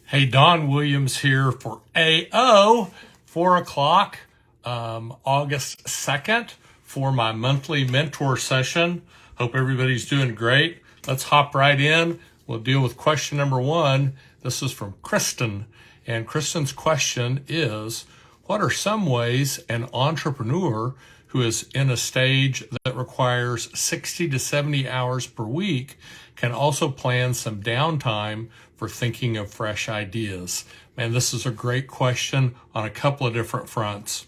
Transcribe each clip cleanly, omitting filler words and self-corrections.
Hey, Don Williams here for AO, 4 o'clock, August 2nd for my monthly mentor session. Hope everybody's doing great. Let's hop right in. We'll deal with question number 1. This is from Kristen. And Kristen's question is, what are some ways an entrepreneur who is in a stage that requires 60 to 70 hours per week can also plan some downtime for thinking of fresh ideas? Man, this is a great question on a couple of different fronts.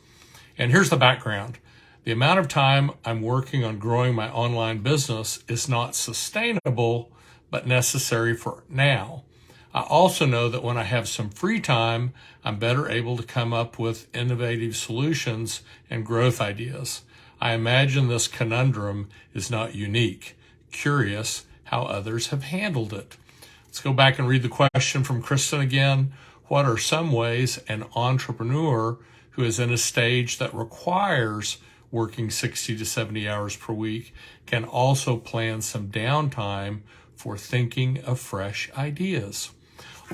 And here's the background. The amount of time I'm working on growing my online business is not sustainable, but necessary for now. I also know that when I have some free time, I'm better able to come up with innovative solutions and growth ideas. I imagine this conundrum is not unique. Curious how others have handled it. Let's go back and read the question from Kristen again. What are some ways an entrepreneur who is in a stage that requires working 60 to 70 hours per week can also plan some downtime for thinking of fresh ideas?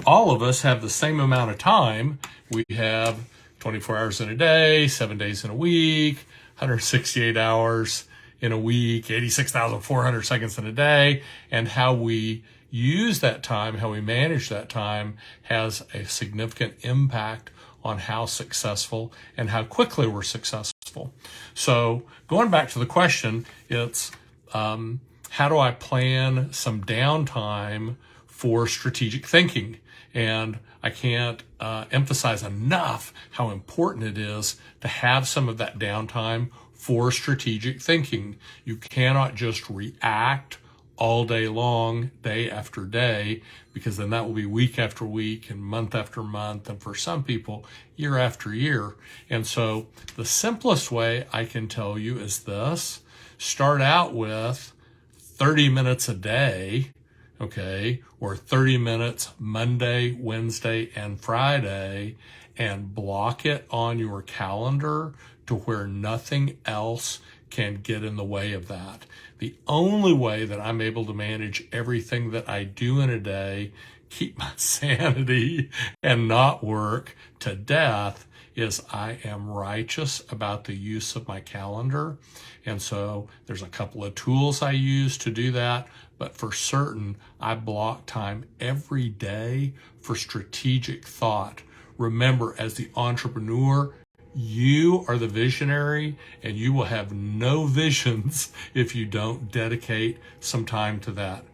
All of us have the same amount of time. We have 24 hours in a day, 7 days in a week, 168 hours in a week, 86,400 seconds in a day, and how we use that time, how we manage that time has a significant impact on how successful and how quickly we're successful. So going back to the question, it's how do I plan some downtime for strategic thinking? And I can't emphasize enough how important it is to have some of that downtime for strategic thinking. You cannot just react all day long, day after day, because then that will be week after week and month after month, and for some people, year after year. And so the simplest way I can tell you is this: start out with 30 minutes a day, okay, or 30 minutes Monday, Wednesday, and Friday, and block it on your calendar to where nothing else can get in the way of that. The only way that I'm able to manage everything that I do in a day, keep my sanity, and not work to death is I am righteous about the use of my calendar. And so there's a couple of tools I use to do that, but for certain, I block time every day for strategic thought. Remember, as the entrepreneur, you are the visionary, and you will have no visions if you don't dedicate some time to that.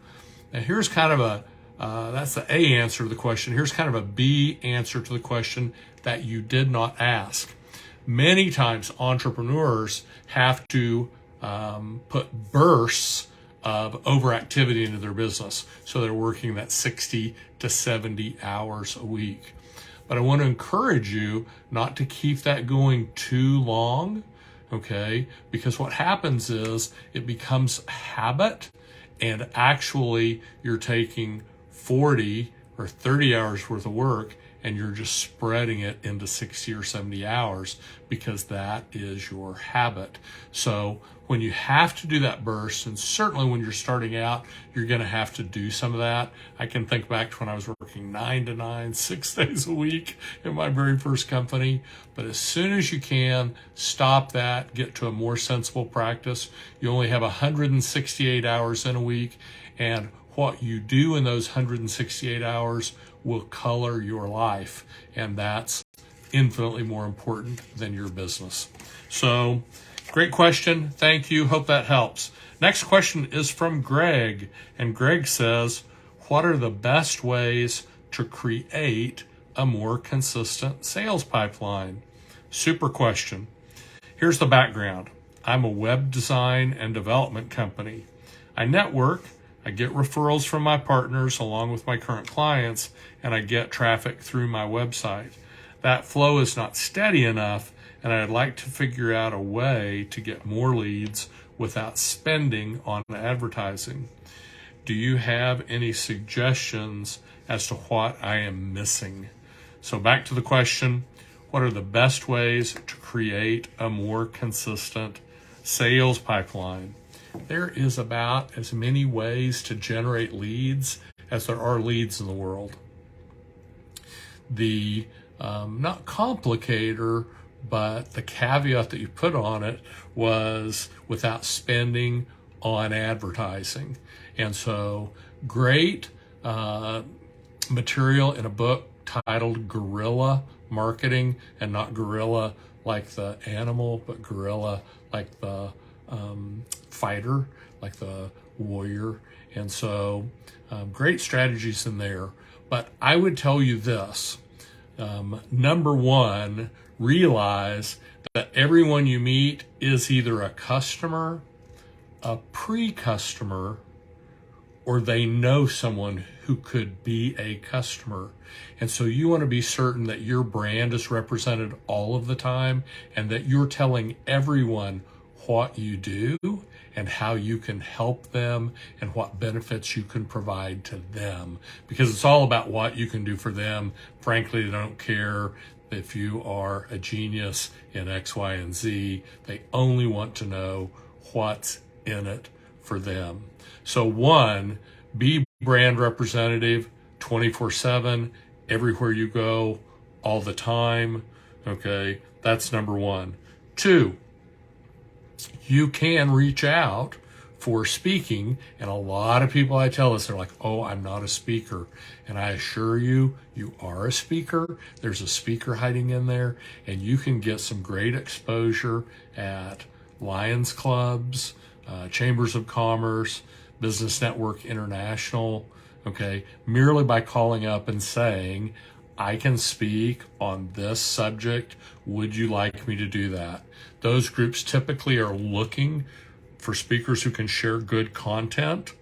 Now, here's kind of a, that's the A answer to the question. Here's kind of a B answer to the question that you did not ask. Many times entrepreneurs have to put bursts of overactivity into their business. So they're working that 60 to 70 hours a week. But I want to encourage you not to keep that going too long, okay? Because what happens is it becomes habit, and actually you're taking 40 or 30 hours worth of work and you're just spreading it into 60 or 70 hours because that is your habit. So when you have to do that burst, and certainly when you're starting out, you're going to have to do some of that. I can think back to when I was working 9 to 9, 6 days a week in my very first company. But as soon as you can, stop that, get to a more sensible practice. You only have 168 hours in a week, and what you do in those 168 hours will color your life, and that's infinitely more important than your business. So, great question. Thank you. Hope that helps. Next question is from Greg, and Greg says, what are the best ways to create a more consistent sales pipeline? Super question. Here's the background. I'm a web design and development company. I network, I get referrals from my partners along with my current clients, and I get traffic through my website. That flow is not steady enough, and I'd like to figure out a way to get more leads without spending on advertising. Do you have any suggestions as to what I am missing? So back to the question, what are the best ways to create a more consistent sales pipeline? There is about as many ways to generate leads as there are leads in the world. the not complicator, but the caveat that you put on it was without spending on advertising. And so great material in a book titled Guerrilla Marketing, and not gorilla like the animal, but gorilla like the fighter, like the warrior. And so great strategies in there. But I would tell you this. Number one, realize that everyone you meet is either a customer, a pre-customer, or they know someone who could be a customer. And so you want to be certain that your brand is represented all of the time and that you're telling everyone what you do and how you can help them and what benefits you can provide to them. Because it's all about what you can do for them. Frankly, they don't care if you are a genius in X, Y, and Z. They only want to know what's in it for them. So one, be brand representative 24/7, everywhere you go, all the time. Okay, that's number one. Two, you can reach out for speaking, and a lot of people I tell this, they're like, oh, I'm not a speaker. And I assure you, you are a speaker. There's a speaker hiding in there, and you can get some great exposure at Lions Clubs, Chambers of Commerce, Business Network International, okay, merely by calling up and saying, I can speak on this subject. Would you like me to do that? Those groups typically are looking for speakers who can share good content,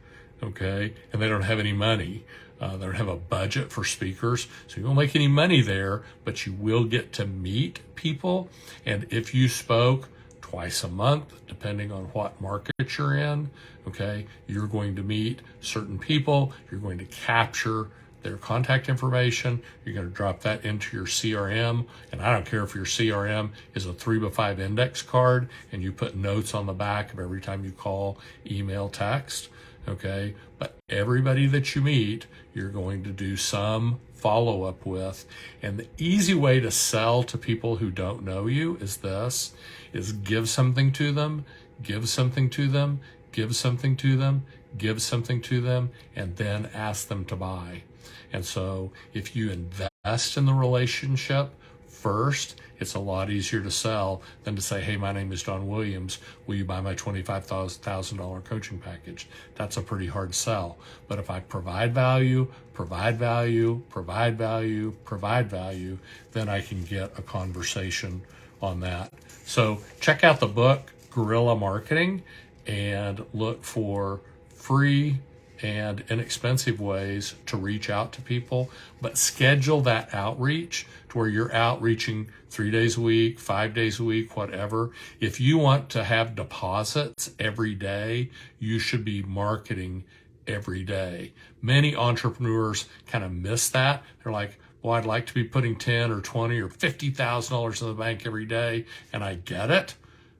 okay, and they don't have any money. They don't have a budget for speakers, so you won't make any money there, but you will get to meet people. And if you spoke twice a month, depending on what market you're in, okay, you're going to meet certain people, you're going to capture their contact information, you're going to drop that into your CRM, and I don't care if your CRM is a 3x5 index card and you put notes on the back of every time you call, email, text, okay, but everybody that you meet, you're going to do some follow-up with. And the easy way to sell to people who don't know you is this, is give something to them, give something to them, give something to them, give something to them, and then ask them to buy. And so if you invest in the relationship first, it's a lot easier to sell than to say, hey, my name is Don Williams. Will you buy my $25,000 coaching package? That's a pretty hard sell. But if I provide value, provide value, provide value, provide value, then I can get a conversation on that. So check out the book, Guerrilla Marketing, and look for free and inexpensive ways to reach out to people, but schedule that outreach to where you're outreaching 3 days a week, 5 days a week, whatever. If you want to have deposits every day, you should be marketing every day. Many entrepreneurs kind of miss that. They're like, well, I'd like to be putting 10 or 20 or $50,000 in the bank every day, and I get it,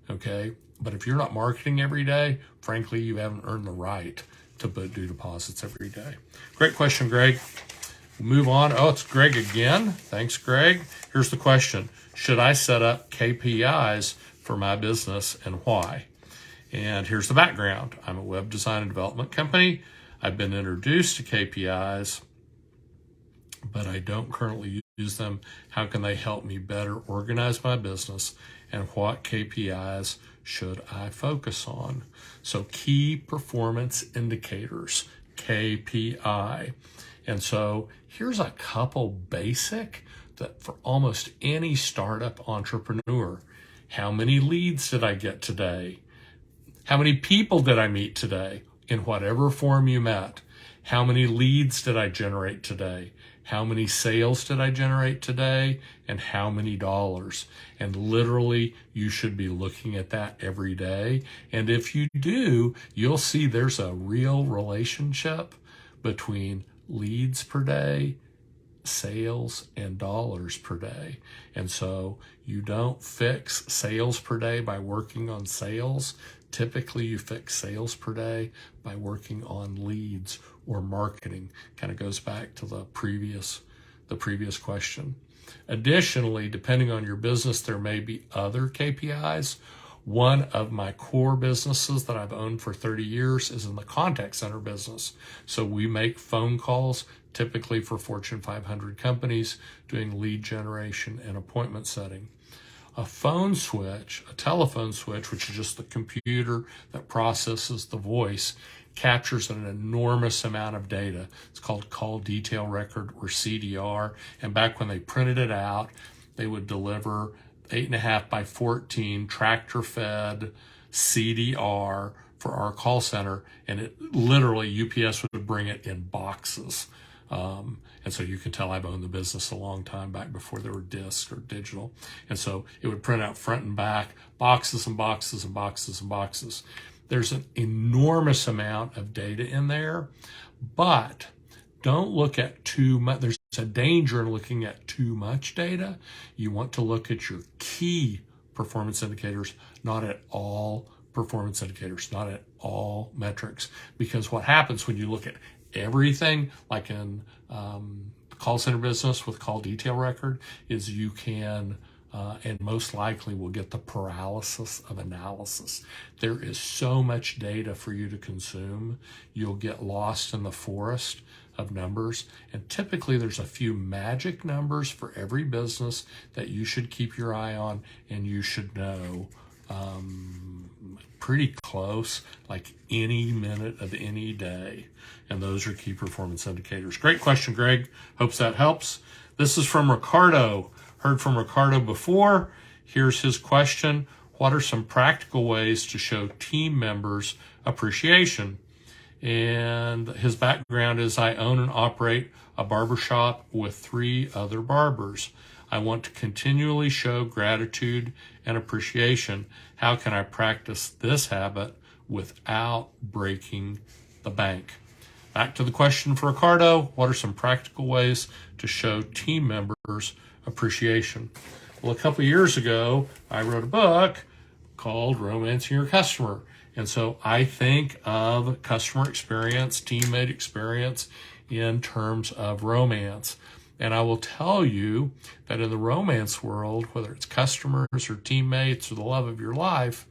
okay? But if you're not marketing every day, frankly, you haven't earned the right to do deposits every day. Great question, Greg. We'll move on. Oh, it's Greg again. Thanks, Greg. Here's the question. Should I set up KPIs for my business and why? And here's the background. I'm a web design and development company. I've been introduced to KPIs, but I don't currently use them. How can they help me better organize my business, and what KPIs should I focus on? So key performance indicators, KPI. And so here's a couple basic that for almost any startup entrepreneur. How many leads did I get today? How many people did I meet today in whatever form you met? How many leads did I generate today? How many sales did I generate today? And how many dollars? And literally, you should be looking at that every day. And if you do, you'll see there's a real relationship between leads per day, sales, and dollars per day. And so you don't fix sales per day by working on sales. Typically, you fix sales per day by working on leads or marketing. Kind of goes back to the previous the previous question. Additionally, depending on your business, there may be other KPIs. One of my core businesses that I've owned for 30 years is in the contact center business. So we make phone calls, typically for Fortune 500 companies, doing lead generation and appointment setting. A phone switch, a telephone switch, which is just the computer that processes the voice, captures an enormous amount of data. It's called call detail record, or CDR. And back when they printed it out, they would deliver 8.5 by 14 tractor fed CDR for our call center. And it literally, UPS would bring it in boxes. And so you can tell I've owned the business a long time, back before there were discs or digital. And so it would print out front and back, boxes and boxes and boxes and boxes. There's an enormous amount of data in there, but don't look at too much. There's a danger in looking at too much data. You want to look at your key performance indicators, not at all performance indicators, not at all metrics. Because what happens when you look at everything, like in call center business with call detail record, is you can and most likely will get the paralysis of analysis. There is so much data for you to consume, you'll get lost in the forest of numbers. And typically there's a few magic numbers for every business that you should keep your eye on, and you should know pretty close, like any minute of any day. And those are key performance indicators. Great question, Greg. Hopes that helps. This is from Ricardo. Heard from Ricardo before. Here's his question. What are some practical ways to show team members appreciation? And his background is, I own and operate a barbershop with 3 other barbers. I want to continually show gratitude and appreciation. How can I practice this habit without breaking the bank? Back to the question for Ricardo. What are some practical ways to show team members appreciation? Well, a couple of years ago, I wrote a book called Romancing Your Customer. And so I think of customer experience, teammate experience in terms of romance. And I will tell you that in the romance world, whether it's customers or teammates or the love of your life,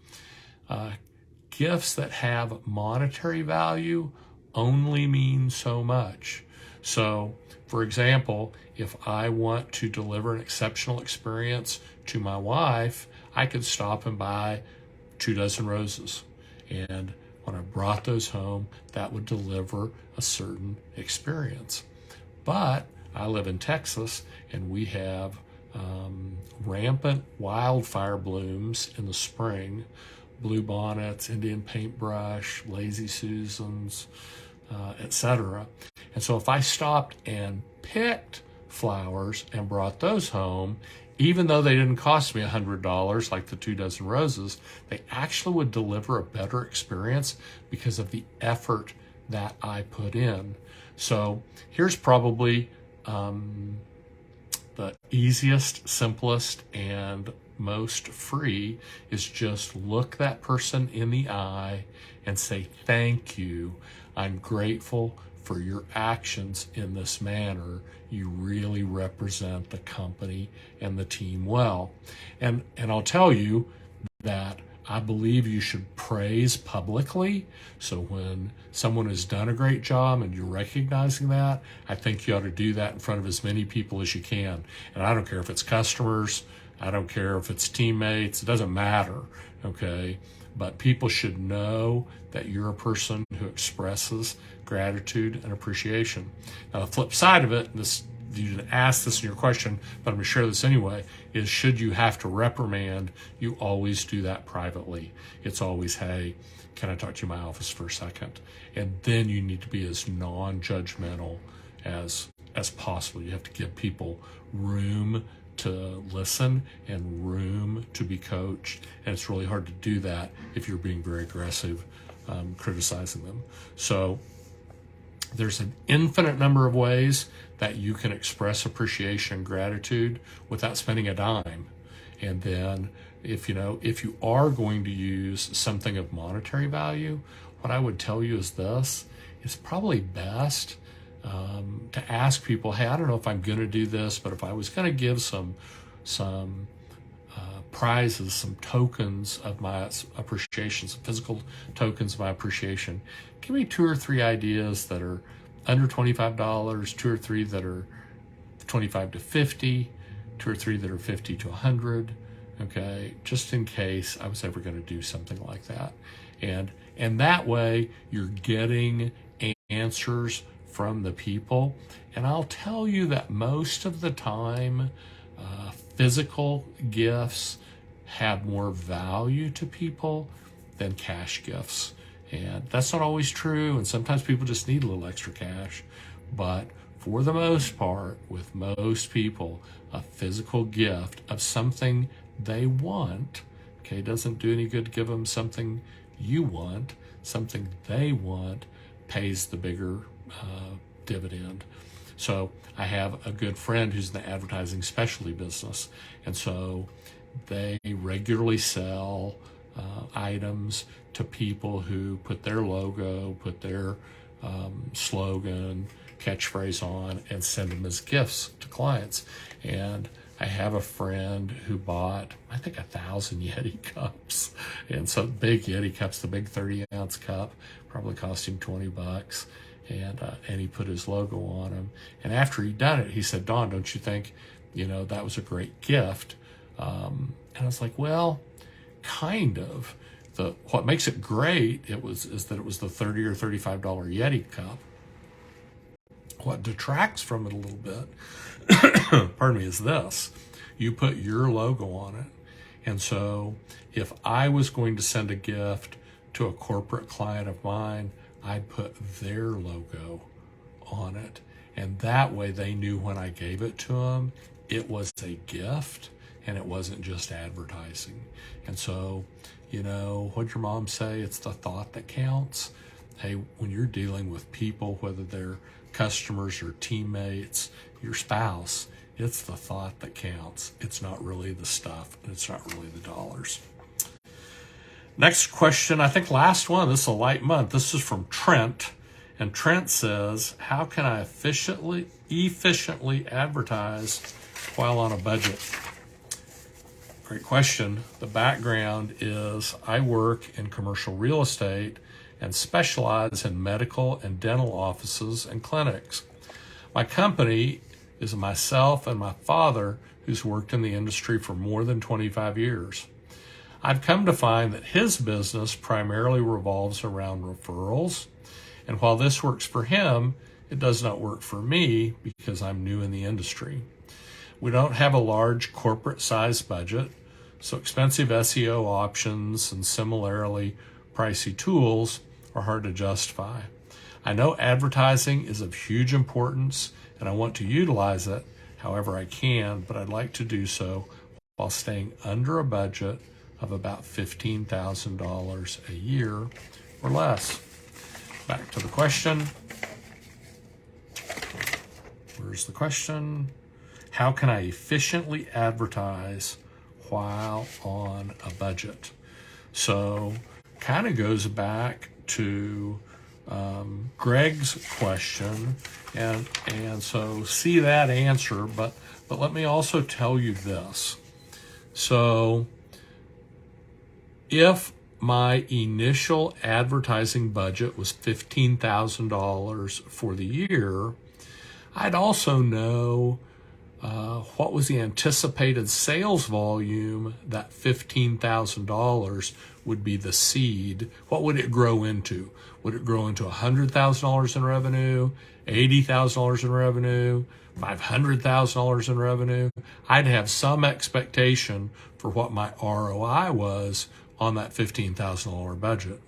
gifts that have monetary value only mean so much. So, for example, if I want to deliver an exceptional experience to my wife, I could stop and buy 2 dozen roses. And when I brought those home, that would deliver a certain experience. But I live in Texas, and we have rampant wildfire blooms in the spring, bluebonnets, Indian paintbrush, lazy Susans, etc. And so if I stopped and picked flowers and brought those home, even though they didn't cost me $100 like the 2 dozen roses, they actually would deliver a better experience because of the effort that I put in. So here's probably the easiest, simplest, and most free is just look that person in the eye and say, thank you. I'm grateful for your actions in this manner. You really represent the company and the team well. And I'll tell you that I believe you should praise publicly. So when someone has done a great job and you're recognizing that, I think you ought to do that in front of as many people as you can. And I don't care if it's customers, I don't care if it's teammates, it doesn't matter, okay? But people should know that you're a person who expresses gratitude and appreciation. Now, the flip side of it, and this, you didn't ask this in your question, but I'm going to share this anyway, is should you have to reprimand, you always do that privately. It's always, hey, can I talk to you in my office for a second? And then you need to be as non-judgmental as possible. You have to give people room to listen and room to be coached. And it's really hard to do that if you're being very aggressive, criticizing them. So there's an infinite number of ways that you can express appreciation and gratitude without spending a dime. And then if you are going to use something of monetary value, what I would tell you is this: it's probably best to ask people, hey, I don't know if I'm going to do this, but if I was going to give some prizes, some tokens of my appreciation, some physical tokens of my appreciation, give me 2 or 3 ideas that are under $25, 2 or 3 that are 25 to 50, 2 or 3 that are 50 to 100. Okay, just in case I was ever going to do something like that. And that way you're getting answers from the people. And I'll tell you that most of the time, physical gifts have more value to people than cash gifts. And that's not always true. And sometimes people just need a little extra cash. But for the most part, with most people, a physical gift of something they want, okay, doesn't do any good to give them something you want, something they want pays the bigger dividend. So I have a good friend who's in the advertising specialty business, and so they regularly sell items to people who put their logo, put their slogan, catchphrase on, and send them as gifts to clients. And I have a friend who bought, I think, 1,000 Yeti cups. And so big Yeti cups, the big 30-ounce cup, probably cost him $20. And he put his logo on them. And after he'd done it, he said, Don, don't you think, that was a great gift? And I was like, well, kind of. What makes it great is that it was the $30 or $35 Yeti cup. What detracts from it a little bit, pardon me, is this. You put your logo on it. And so if I was going to send a gift to a corporate client of mine, I'd put their logo on it. And that way they knew when I gave it to them, it was a gift and it wasn't just advertising. And so, what'd your mom say? It's the thought that counts. Hey, when you're dealing with people, whether they're customers or teammates, your spouse, it's the thought that counts. It's not really the stuff, and it's not really the dollars. Next question, I think last one. This is a light month. This is from Trent. And Trent says, how can I efficiently advertise while on a budget? Great question. The background is I work in commercial real estate and specialize in medical and dental offices and clinics. My company is myself and my father, who's worked in the industry for more than 25 years. I've come to find that his business primarily revolves around referrals, and while this works for him, it does not work for me because I'm new in the industry. We don't have a large corporate size budget, so expensive SEO options and similarly pricey tools are hard to justify. I know advertising is of huge importance and I want to utilize it however I can, but I'd like to do so while staying under a budget of about $15,000 a year or less. Back to the question. Where's the question? How can I efficiently advertise while on a budget? So kind of goes back to Greg's question, and so see that answer, but let me also tell you this. So if my initial advertising budget was $15,000 for the year, I'd also know what was the anticipated sales volume that $15,000 would be the seed. What would it grow into? Would it grow into $100,000 in revenue, $80,000 in revenue, $500,000 in revenue? I'd have some expectation for what my ROI was on that $15,000 budget.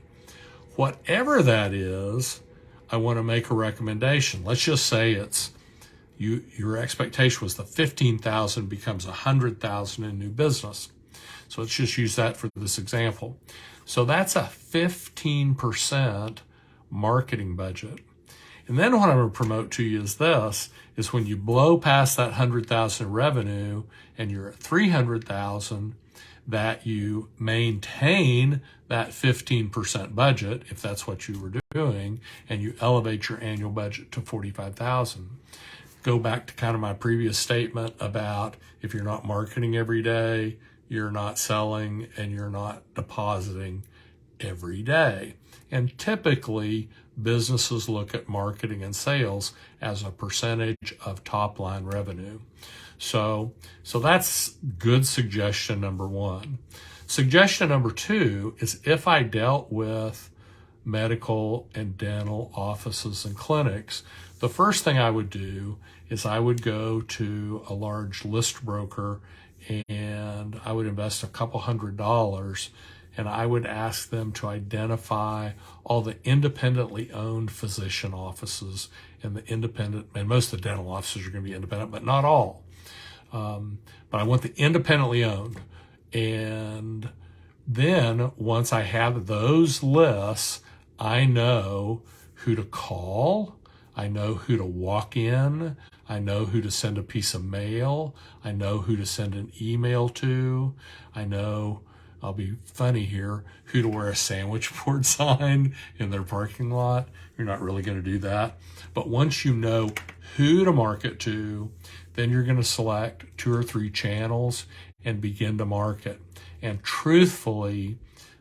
Whatever that is, I want to make a recommendation. Let's just say it's your expectation was the $15,000 becomes $100,000 in new business. So let's just use that for this example. So that's a 15% marketing budget. And then what I'm going to promote to you is this, is when you blow past that $100,000 revenue and you're at $300,000, that you maintain that 15% budget, if that's what you were doing, and you elevate your annual budget to $45,000. Go back to kind of my previous statement about if you're not marketing every day, you're not selling, and you're not depositing every day. And typically, businesses look at marketing and sales as a percentage of top line revenue. So that's good suggestion number one. Suggestion number two is if I dealt with medical and dental offices and clinics, the first thing I would do is I would go to a large list broker and I would invest a couple $100 and I would ask them to identify all the independently owned physician offices and most of the dental offices are going to be independent, but not all. But I want the independently owned. And then once I have those lists, I know who to call. I know who to walk in. I know who to send a piece of mail. I know who to send an email to. I know, I'll be funny here, who to wear a sandwich board sign in their parking lot. You're not really going to do that. But once you know who to market to, then you're going to select 2 or 3 channels and begin to market. And truthfully,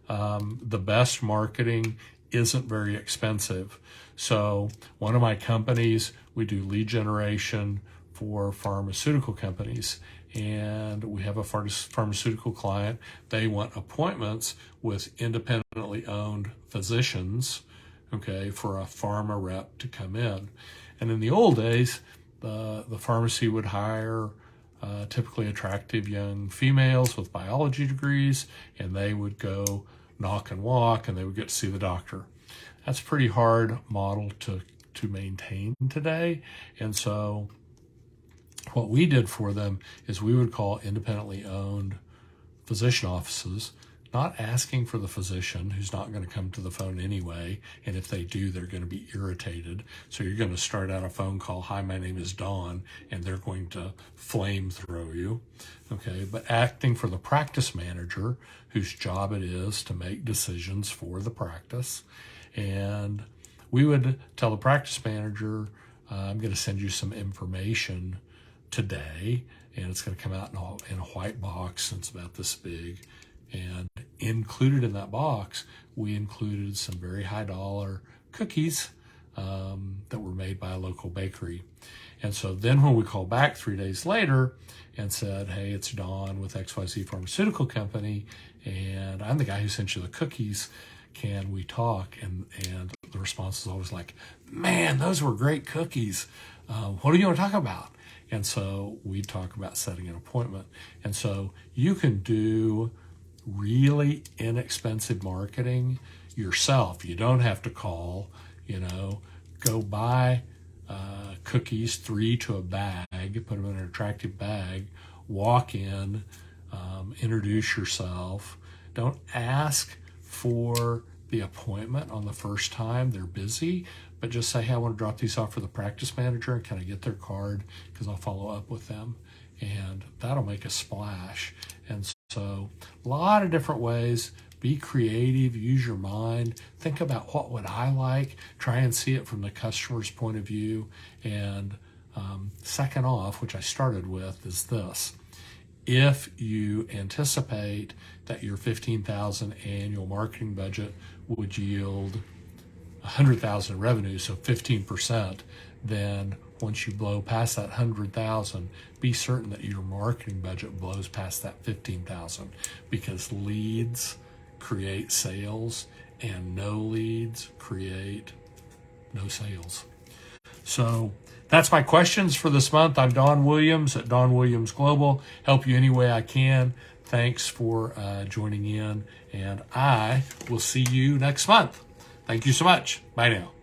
the best marketing isn't very expensive. So one of my companies, we do lead generation for pharmaceutical companies. And we have a pharmaceutical client. They want appointments with independently owned physicians, okay, for a pharma rep to come in. And in the old days, the pharmacy would hire typically attractive young females with biology degrees, and they would go knock and walk, and they would get to see the doctor. That's a pretty hard model to maintain today. And so what we did for them is we would call independently owned physician offices, not asking for the physician who's not going to come to the phone anyway. And if they do, they're going to be irritated. So you're going to start out a phone call. Hi, my name is Dawn, and they're going to flamethrow you. Okay. But acting for the practice manager whose job it is to make decisions for the practice. And we would tell the practice manager, I'm going to send you some information today, and it's going to come out in a white box, and it's about this big. And included in that box, we included some very high dollar cookies that were made by a local bakery. And so then when we called back 3 days later and said, hey, it's Dawn with XYZ Pharmaceutical Company, and I'm the guy who sent you the cookies, can we talk? And the response is always like, man, those were great cookies. What do you want to talk about? And so we talk about setting an appointment. And so you can do really inexpensive marketing yourself. You don't have to call, go buy cookies, 3 to a bag, put them in an attractive bag, walk in, introduce yourself. Don't ask for the appointment on the first time. They're busy, but just say, hey, I want to drop these off for the practice manager, and can I get their card? Because I'll follow up with them. And that'll make a splash. And so a lot of different ways. Be creative, use your mind, think about what would I like, try and see it from the customer's point of view. And second off, which I started with, is this. If you anticipate that your $15,000 annual marketing budget would yield $100,000 in revenue, so 15%, then once you blow past that $100,000, be certain that your marketing budget blows past that $15,000, because leads create sales and no leads create no sales. So that's my questions for this month. I'm Don Williams at Don Williams Global. Help you any way I can. Thanks for joining in, and I will see you next month. Thank you so much. Bye now.